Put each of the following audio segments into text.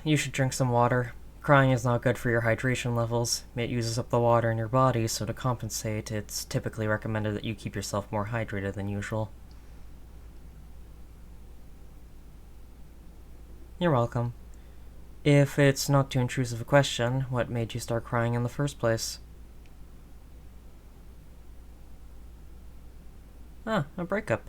you should drink some water. Crying is not good for your hydration levels. It uses up the water in your body, so to compensate, it's typically recommended that you keep yourself more hydrated than usual. You're welcome. If it's not too intrusive a question, what made you start crying in the first place? Ah, a breakup.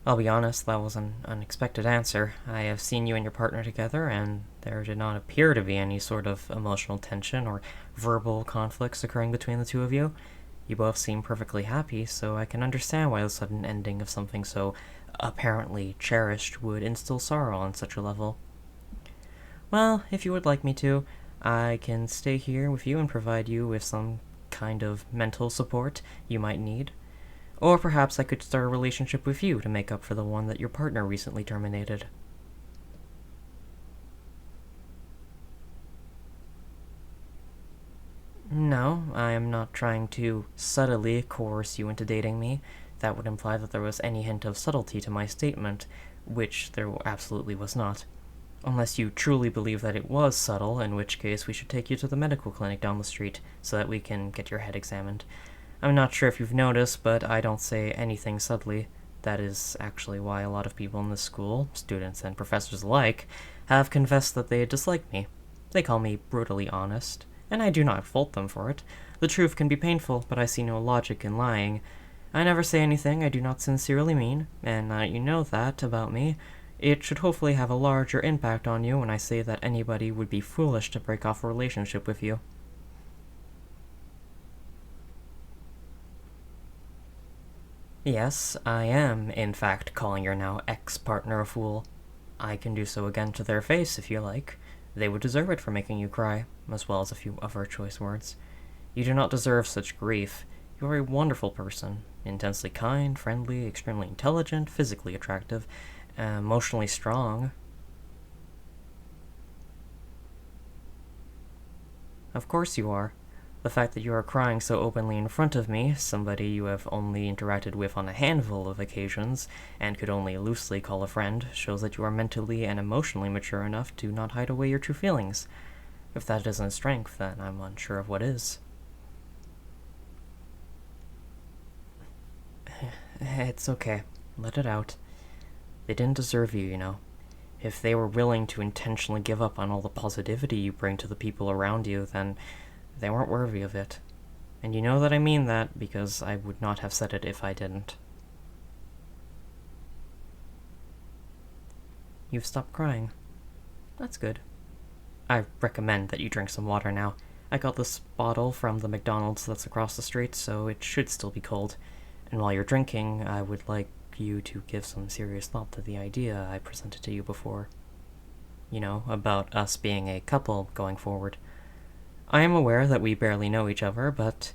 I'll be honest, that was an unexpected answer. I have seen you and your partner together, and there did not appear to be any sort of emotional tension or verbal conflicts occurring between the two of you. You both seem perfectly happy, so I can understand why the sudden ending of something so apparently cherished would instill sorrow on such a level. Well, if you would like me to, I can stay here with you and provide you with some kind of mental support you might need. Or perhaps I could start a relationship with you to make up for the one that your partner recently terminated. No, I am not trying to subtly coerce you into dating me. That would imply that there was any hint of subtlety to my statement, which there absolutely was not. Unless you truly believe that it was subtle, in which case we should take you to the medical clinic down the street so that we can get your head examined. I'm not sure if you've noticed, but I don't say anything subtly. That is actually why a lot of people in this school, students and professors alike, have confessed that they dislike me. They call me brutally honest, and I do not fault them for it. The truth can be painful, but I see no logic in lying. I never say anything I do not sincerely mean, and now that you know that about me, it should hopefully have a larger impact on you when I say that anybody would be foolish to break off a relationship with you. Yes, I am, in fact, calling your now ex-partner a fool. I can do so again to their face if you like. They would deserve it for making you cry, as well as a few other choice words. You do not deserve such grief. You are a wonderful person, intensely kind, friendly, extremely intelligent, physically attractive, emotionally strong. Of course you are. The fact that you are crying so openly in front of me, somebody you have only interacted with on a handful of occasions, and could only loosely call a friend, shows that you are mentally and emotionally mature enough to not hide away your true feelings. If that isn't a strength, then I'm unsure of what is. It's okay. Let it out. They didn't deserve you, you know. If they were willing to intentionally give up on all the positivity you bring to the people around you, then they weren't worthy of it. And you know that I mean that because I would not have said it if I didn't. You've stopped crying. That's good. I recommend that you drink some water now. I got this bottle from the McDonald's that's across the street, so it should still be cold. And while you're drinking, I would like you to give some serious thought to the idea I presented to you before. You know, about us being a couple going forward. I am aware that we barely know each other, but...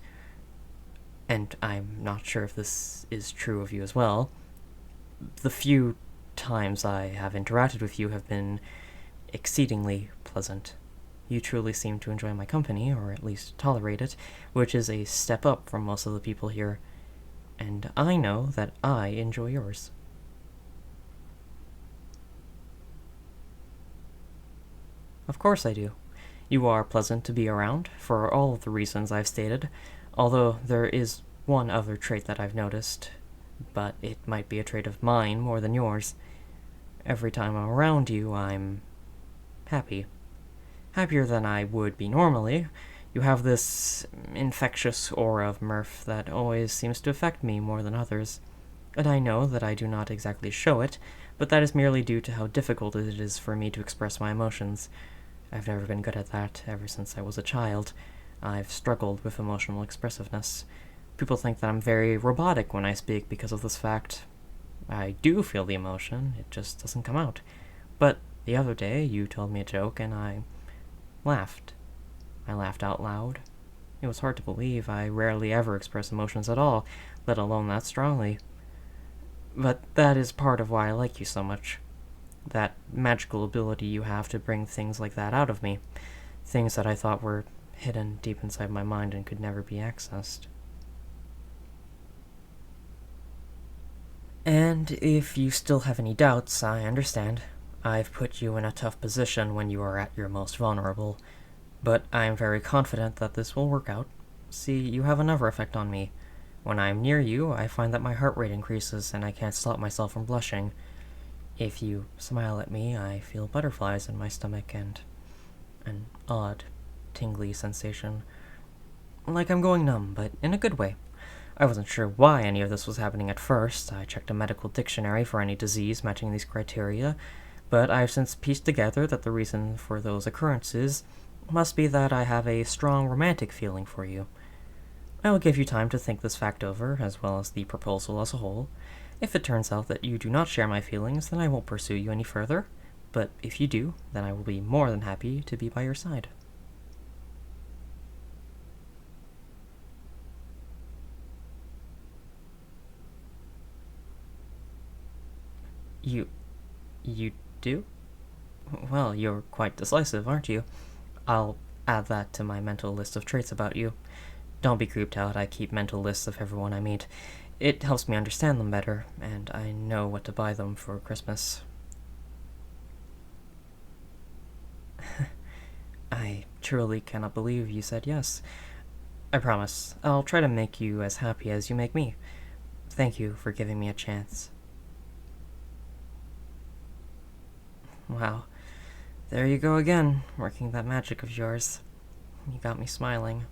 and I'm not sure if this is true of you as well. The few times I have interacted with you have been exceedingly pleasant. You truly seem to enjoy my company, or at least tolerate it, which is a step up from most of the people here. And I know that I enjoy yours. Of course I do. You are pleasant to be around, for all of the reasons I've stated, although there is one other trait that I've noticed, but it might be a trait of mine more than yours. Every time I'm around you, I'm happy. Happier than I would be normally. You have this infectious aura of mirth that always seems to affect me more than others. And I know that I do not exactly show it, but that is merely due to how difficult it is for me to express my emotions. I've never been good at that ever since I was a child. I've struggled with emotional expressiveness. People think that I'm very robotic when I speak because of this fact. I do feel the emotion, it just doesn't come out. But the other day, you told me a joke and I laughed. I laughed out loud. It was hard to believe. I rarely ever express emotions at all, let alone that strongly. But that is part of why I like you so much. That magical ability you have to bring things like that out of me. Things that I thought were hidden deep inside my mind and could never be accessed. And if you still have any doubts, I understand. I've put you in a tough position when you are at your most vulnerable, but I am very confident that this will work out. See, you have another effect on me. When I am near you, I find that my heart rate increases and I can't stop myself from blushing. If you smile at me, I feel butterflies in my stomach and an odd, tingly sensation. Like I'm going numb, but in a good way. I wasn't sure why any of this was happening at first. I checked a medical dictionary for any disease matching these criteria, but I've since pieced together that the reason for those occurrences must be that I have a strong romantic feeling for you. I will give you time to think this fact over, as well as the proposal as a whole. If it turns out that you do not share my feelings, then I won't pursue you any further, but if you do, then I will be more than happy to be by your side. You... you do? Well, you're quite decisive, aren't you? I'll add that to my mental list of traits about you. Don't be creeped out, I keep mental lists of everyone I meet. It helps me understand them better, and I know what to buy them for Christmas. I truly cannot believe you said yes. I promise, I'll try to make you as happy as you make me. Thank you for giving me a chance. Wow, there you go again, working that magic of yours. You got me smiling.